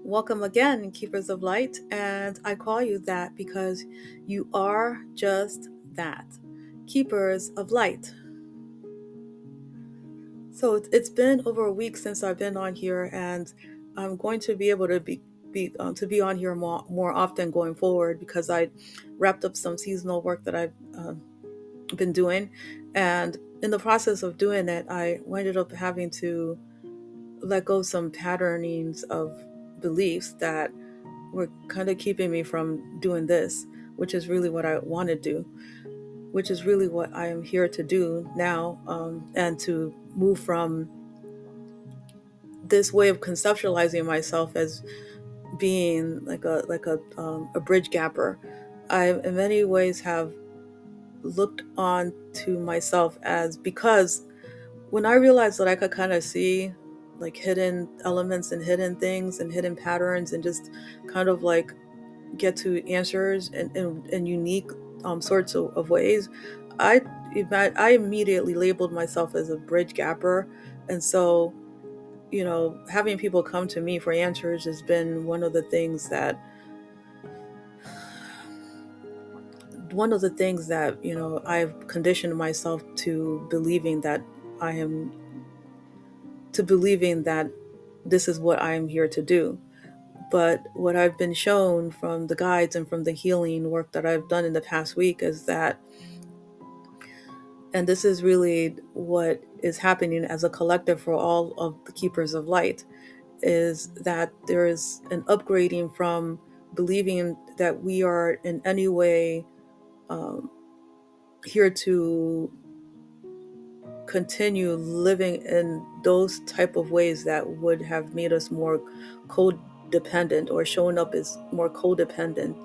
Welcome again, Keepers of Light, and I call you that because you are just that, Keepers of Light. So it's been over a week since I've been on here, and I'm going to be able to be on here more often going forward because I wrapped up some seasonal work that I've been doing, and in the process of doing it, I ended up having to let go some patternings of beliefs that were kind of keeping me from doing this, which is really what I want to do, which is really what I am here to do now, and to move from this way of conceptualizing myself as being like a bridge gapper. I, in many ways, have looked on to myself as, because when I realized that I could kind of see like hidden elements and hidden things and hidden patterns and just kind of like get to answers in unique sorts of ways, I I immediately labeled myself as a bridge gapper. And so, having people come to me for answers has been one of the things that I've conditioned myself to believing that I am to believing that this is what I am here to do. But what I've been shown from the guides and from the healing work that I've done in the past week is that, and this is really what is happening as a collective for all of the keepers of light, is that there is an upgrading from believing that we are in any way um, here to continue living in those type of ways that would have made us more codependent, or showing up as more codependent,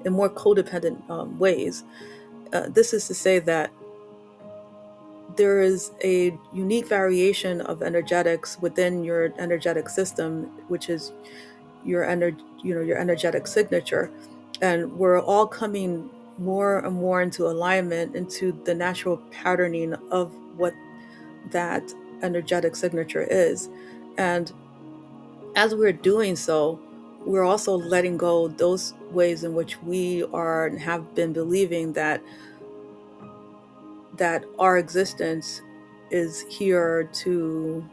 in more codependent ways. This is to say that there is a unique variation of energetics within your energetic system, which is your energetic signature, and we're all coming more and more into alignment into the natural patterning of what that energetic signature is. And as we're doing so, we're also letting go those ways in which we are and have been believing that our existence is here to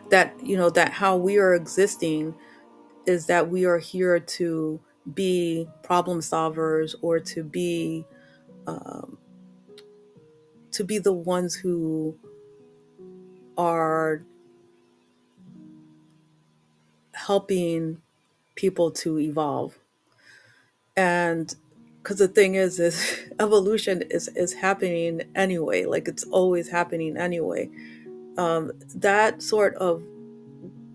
that how we are existing is that we are here to be problem solvers, or um, to be the ones who are helping people to evolve. And because the thing is evolution is happening anyway, like it's always happening anyway. That sort of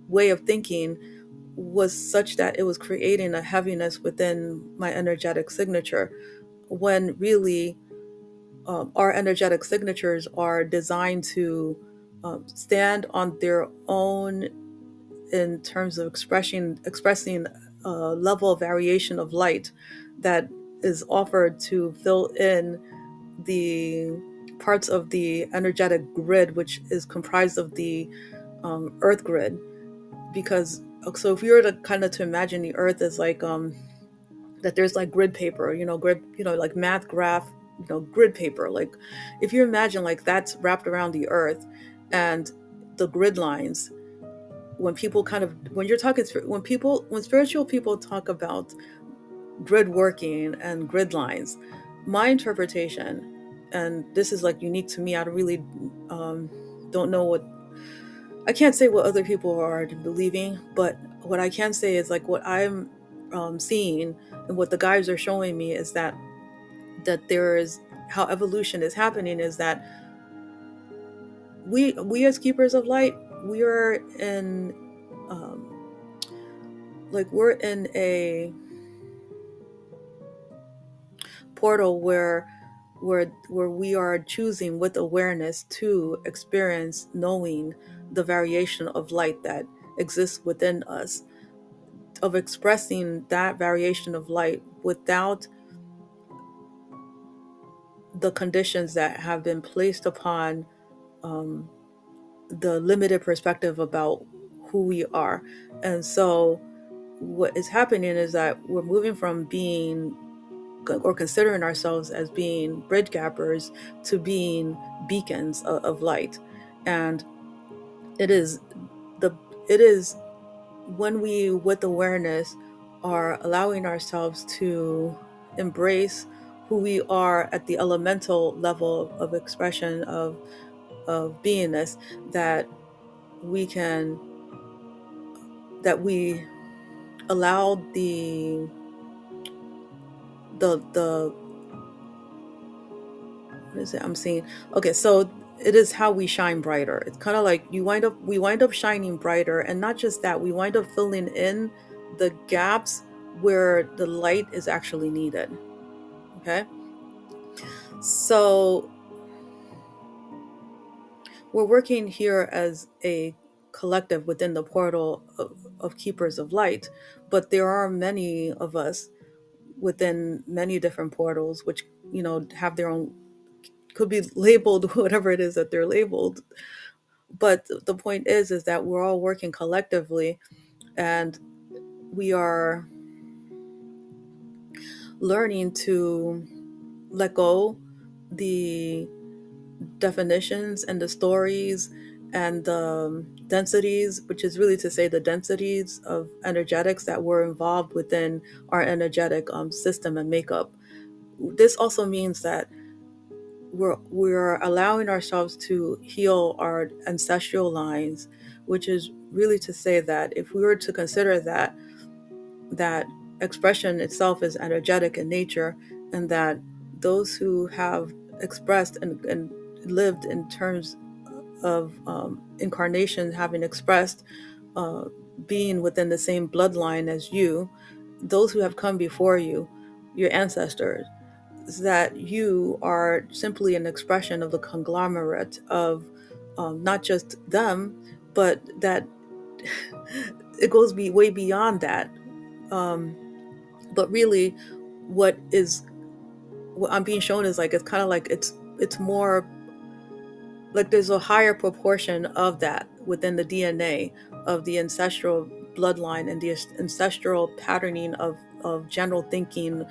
way of thinking was such that it was creating a heaviness within my energetic signature, when really our energetic signatures are designed to stand on their own in terms of expressing a level of variation of light that is offered to fill in the parts of the energetic grid, which is comprised of the earth grid. Because so if you were to kind of to imagine the earth as like that there's like grid paper, grid, like math graph, grid paper. Like if you imagine like that's wrapped around the earth, and the grid lines, when people kind of when you're talking when spiritual people talk about grid working and grid lines, my interpretation, and this is like unique to me, I really don't know what, I can't say what other people are believing, but what I can say is like what I'm seeing and what the guides are showing me is that there is, how evolution is happening is that we as keepers of light, we are in um, like we're in a portal where we are choosing with awareness to experience knowing the variation of light that exists within us, of expressing that variation of light without the conditions that have been placed upon the limited perspective about who we are. And so what is happening is that we're moving from being or considering ourselves as being bridge gappers to being beacons of light. And it is the it is when we with awareness are allowing ourselves to embrace who we are at the elemental level of expression of beingness, that we can that we allow the what is it I'm seeing? Okay, so it is how we shine brighter. It's kind of like we wind up shining brighter, and not just that, we wind up filling in the gaps where the light is actually needed. Okay, so we're working here as a collective within the portal of keepers of light, but there are many of us within many different portals, which have their own, could be labeled whatever it is that they're labeled. But the point is that we're all working collectively, and we are learning to let go the definitions and the stories and the densities, which is really to say the densities of energetics that were involved within our energetic system and makeup. This also means that we're allowing ourselves to heal our ancestral lines, which is really to say that if we were to consider that expression itself is energetic in nature, and that those who have expressed and lived in terms of incarnation, having expressed uh, being within the same bloodline as you, those who have come before you, your ancestors, that you are simply an expression of the conglomerate of not just them, but that it goes way beyond that. But really, what I'm being shown is like, it's kind of like it's more like there's a higher proportion of that within the DNA of the ancestral bloodline and the ancestral patterning of general thinking,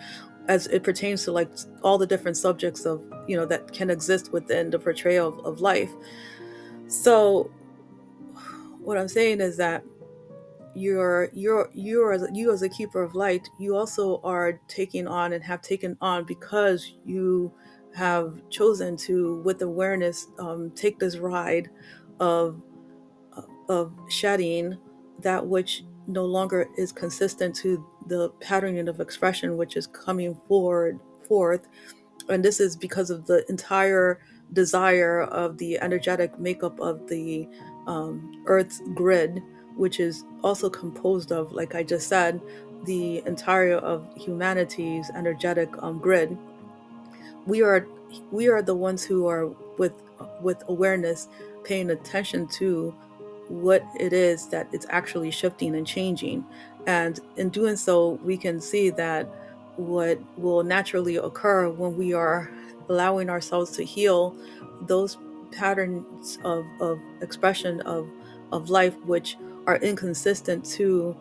as it pertains to like all the different subjects of that can exist within the portrayal of life. So what I'm saying is that you as a keeper of light, you also are taking on and have taken on, because you have chosen to, with awareness, take this ride of shedding that which no longer is consistent to the patterning of expression which is coming forth. And this is because of the entire desire of the energetic makeup of the Earth's grid, which is also composed of, like I just said, the entire of humanity's energetic grid. We are we are the ones who are with awareness paying attention to what it is that it's actually shifting and changing. And in doing so, we can see that what will naturally occur when we are allowing ourselves to heal those patterns of expression of life, which are inconsistent to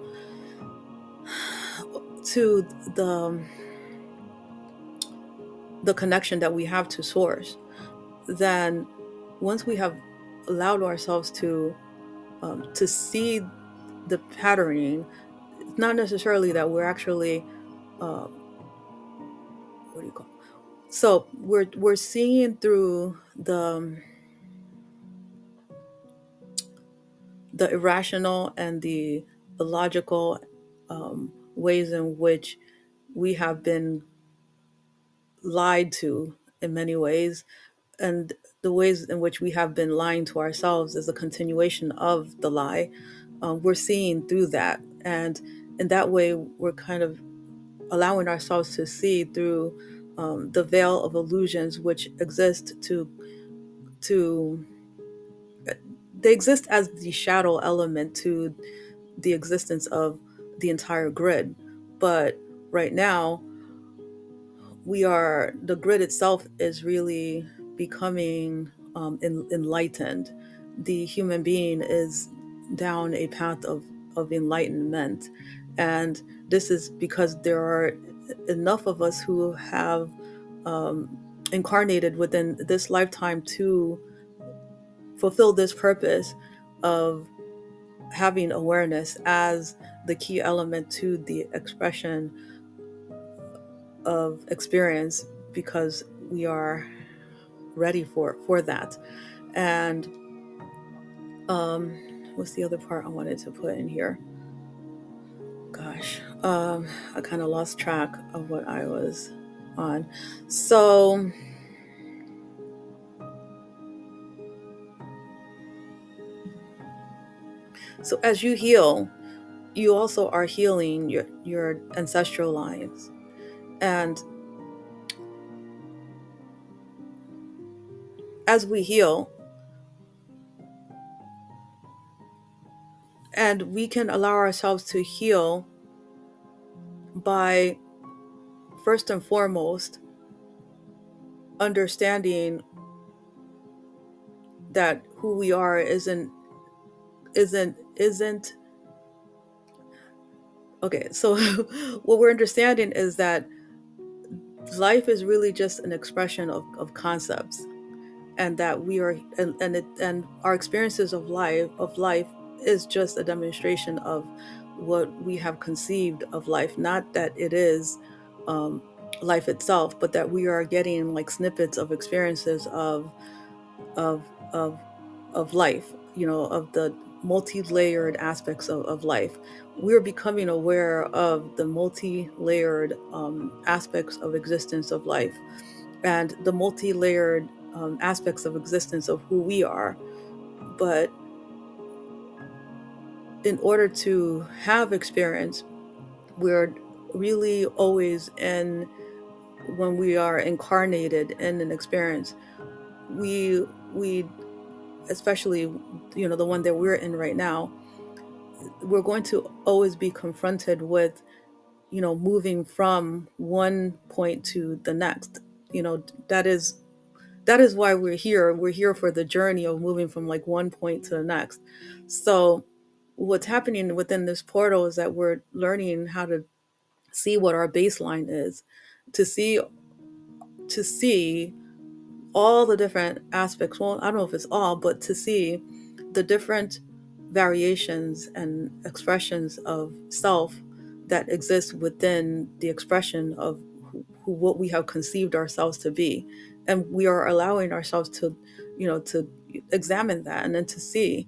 the connection that we have to source. Then once we have allowed ourselves to see the patterning, it's not necessarily that we're actually uh, what do you call so we're seeing through the irrational and the illogical ways in which we have been lied to in many ways, and the ways in which we have been lying to ourselves is a continuation of the lie. We're seeing through that, and in that way we're kind of allowing ourselves to see through the veil of illusions which exist to they exist as the shadow element to the existence of the entire grid. But right now, the grid itself is really becoming enlightened. the human being is down a path of enlightenment. And this is because there are enough of us who have incarnated within this lifetime to fulfill this purpose of having awareness as the key element to the expression of experience, because we are ready for that. And what's the other part I wanted to put in here? Gosh, I kind of lost track of what I was on. So as you heal, you also are healing your ancestral lines. And as we heal, and we can allow ourselves to heal by first and foremost understanding that who we are isn't okay. So what we're understanding is that life is really just an expression of concepts, and that we are and our experiences of life is just a demonstration of what we have conceived of life. Not that it is um, life itself, but that we are getting like snippets of experiences of of of life, of the multi-layered aspects of life. We're becoming aware of the multi-layered aspects of existence of life, and the multi-layered aspects of existence of who we are. But in order to have experience, we're really always in when we are incarnated in an experience, we especially the one that we're in right now, we're going to always be confronted with moving from one point to the next. That is why we're here for the journey of moving from like one point to the next. So what's happening within this portal is that we're learning how to see what our baseline is, to see all the different aspects. Well, I don't know if it's all, but to see the different variations and expressions of self that exist within the expression of what we have conceived ourselves to be. And we are allowing ourselves to examine that, and then to see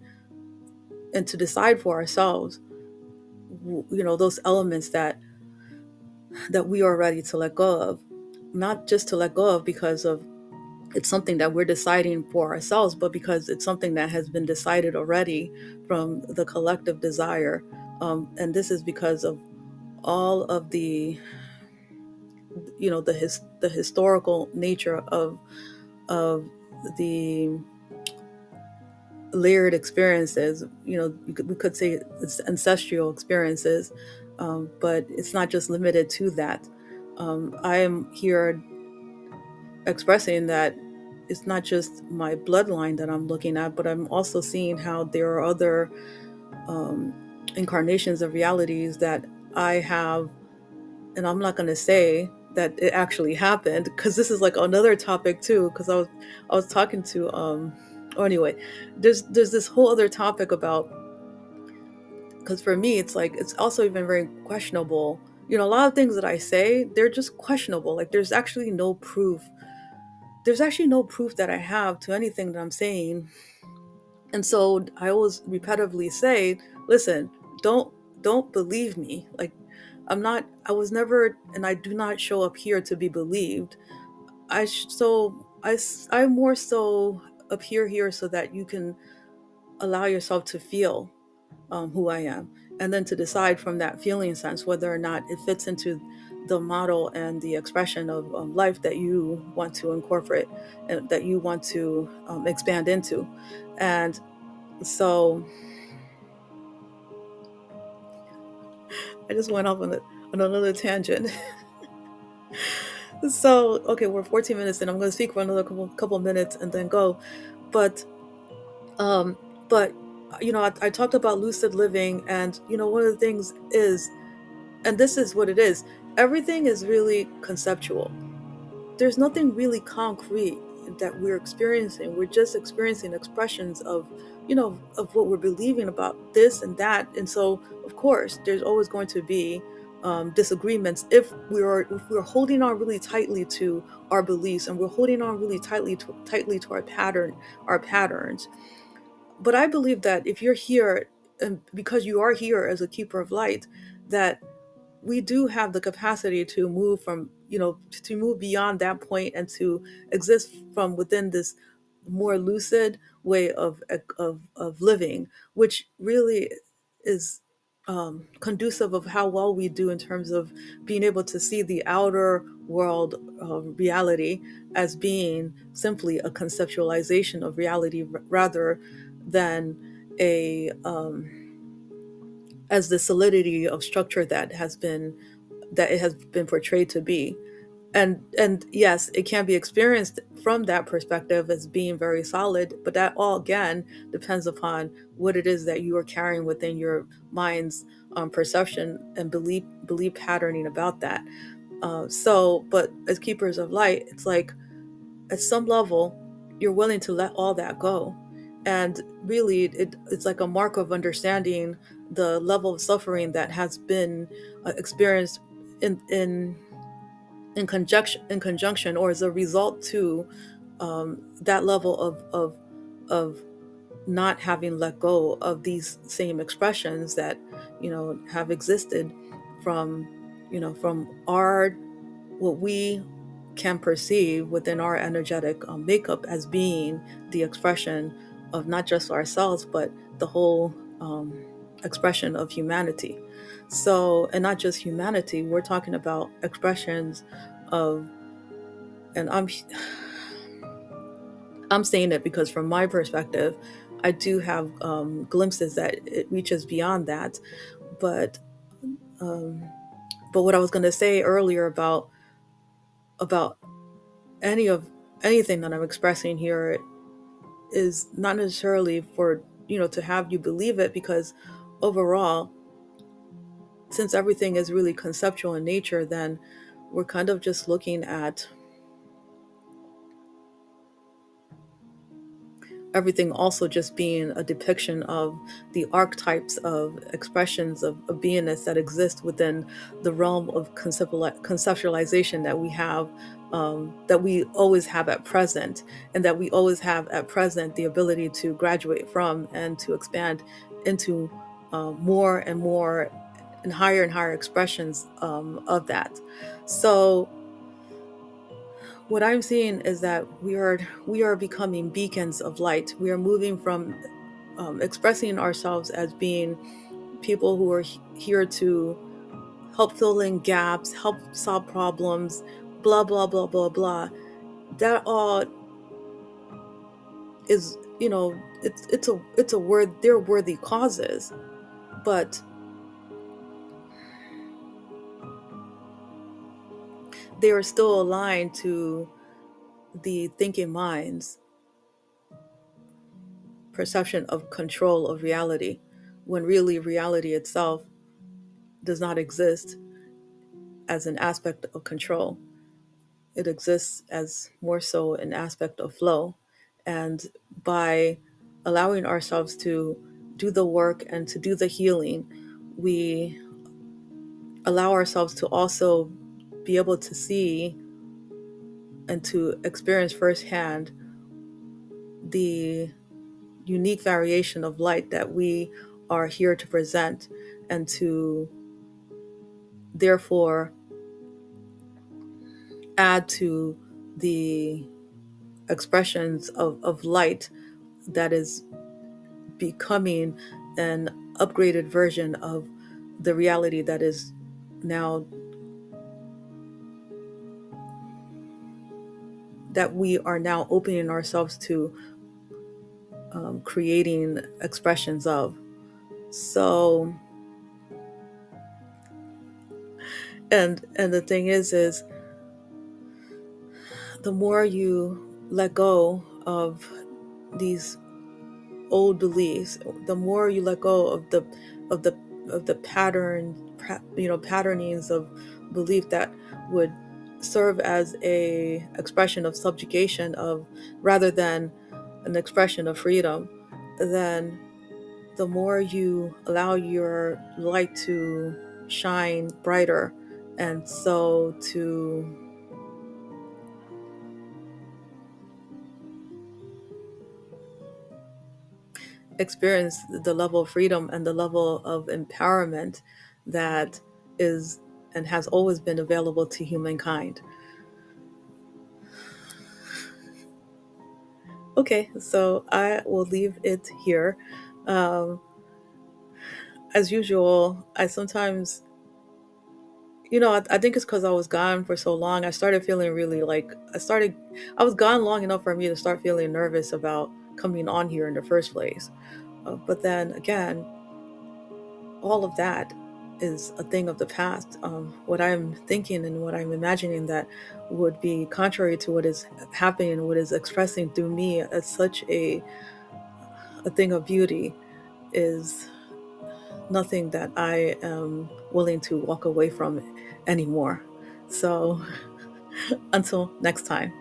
and to decide for ourselves, those elements that we are ready to let go of. Not just to let go of because of it's something that we're deciding for ourselves, but because it's something that has been decided already from the collective desire. And this is because of all of the historical nature of the layered experiences. We could say it's ancestral experiences, but it's not just limited to that. I am here expressing that it's not just my bloodline that I'm looking at, but I'm also seeing how there are other um, incarnations of realities that I have. And I'm not going to say that it actually happened, because this is like another topic too, because I was talking to oh, anyway, there's this whole other topic about, because for me it's like it's also even very questionable. A lot of things that I say, they're just questionable. Like there's actually no proof that I have to anything that I'm saying. And so I always repetitively say, listen, don't believe me. Like I was never, and I do not show up here to be believed. I more so appear here so that you can allow yourself to feel who I am, and then to decide from that feeling sense whether or not it fits into the model and the expression of life that you want to incorporate and that you want to expand into. And so I just went off on another tangent. So okay, we're 14 minutes and I'm going to speak for another couple minutes and then go. But Um, but I talked about lucid living, and one of the things is, and this is what it is, everything is really conceptual. There's nothing really concrete that we're experiencing. We're just experiencing expressions of what we're believing about this and that. And so, of course, there's always going to be disagreements if we're holding on really tightly to our beliefs, and we're holding on really tightly to our patterns. But I believe that if you're here, and because you are here as a keeper of light, that we do have the capacity to move from, to move beyond that point and to exist from within this more lucid way of living, which really is conducive of how well we do in terms of being able to see the outer world reality as being simply a conceptualization of reality, rather than a as the solidity of structure that it has been portrayed to be. And yes, it can be experienced from that perspective as being very solid, but that all again depends upon what it is that you are carrying within your mind's perception and belief patterning about that. But as keepers of light, it's like at some level you're willing to let all that go, and really it's like a mark of understanding the level of suffering that has been experienced in in in conjunction or as a result to that level of not having let go of these same expressions that have existed from from our what we can perceive within our energetic makeup as being the expression of not just ourselves, but the whole expression of humanity. So, and not just humanity, we're talking about expressions of, and I'm saying it because from my perspective, I do have glimpses that it reaches beyond that. But um, but what I was going to say earlier about any of anything that I'm expressing here is not necessarily for to have you believe it, because overall, since everything is really conceptual in nature, then we're kind of just looking at everything also just being a depiction of the archetypes of expressions of beingness that exist within the realm of conceptualization that we have, that we always have at present, and that we always have at present the ability to graduate from and to expand into more and more and higher expressions of that. So what I'm seeing is that we are becoming beacons of light. We are moving from expressing ourselves as being people who are here to help fill in gaps, help solve problems, blah blah blah blah blah. That all is, it's a word. They're worthy causes, but they are still aligned to the thinking mind's perception of control of reality, when really reality itself does not exist as an aspect of control. It exists as more so an aspect of flow. And by allowing ourselves to do the work and to do the healing, we allow ourselves to also be able to see and to experience firsthand the unique variation of light that we are here to present, and to therefore add to the expressions of light that is becoming an upgraded version of the reality that is now, that we are now opening ourselves to creating expressions of. So, and the thing is the more you let go of these old beliefs, the more you let go of the of the patternings of belief that would serve as a expression of subjugation of rather than an expression of freedom, then the more you allow your light to shine brighter, and so to experience the level of freedom and the level of empowerment that is and has always been available to humankind. Okay, so I will leave it here. Um, as usual, I sometimes, I think it's because I was gone for so long. I started feeling really like I was gone long enough for me to start feeling nervous about coming on here in the first place. But then again, all of that is a thing of the past. What I'm thinking and what I'm imagining that would be contrary to what is happening, what is expressing through me as such a thing of beauty is nothing that I am willing to walk away from anymore. So until next time.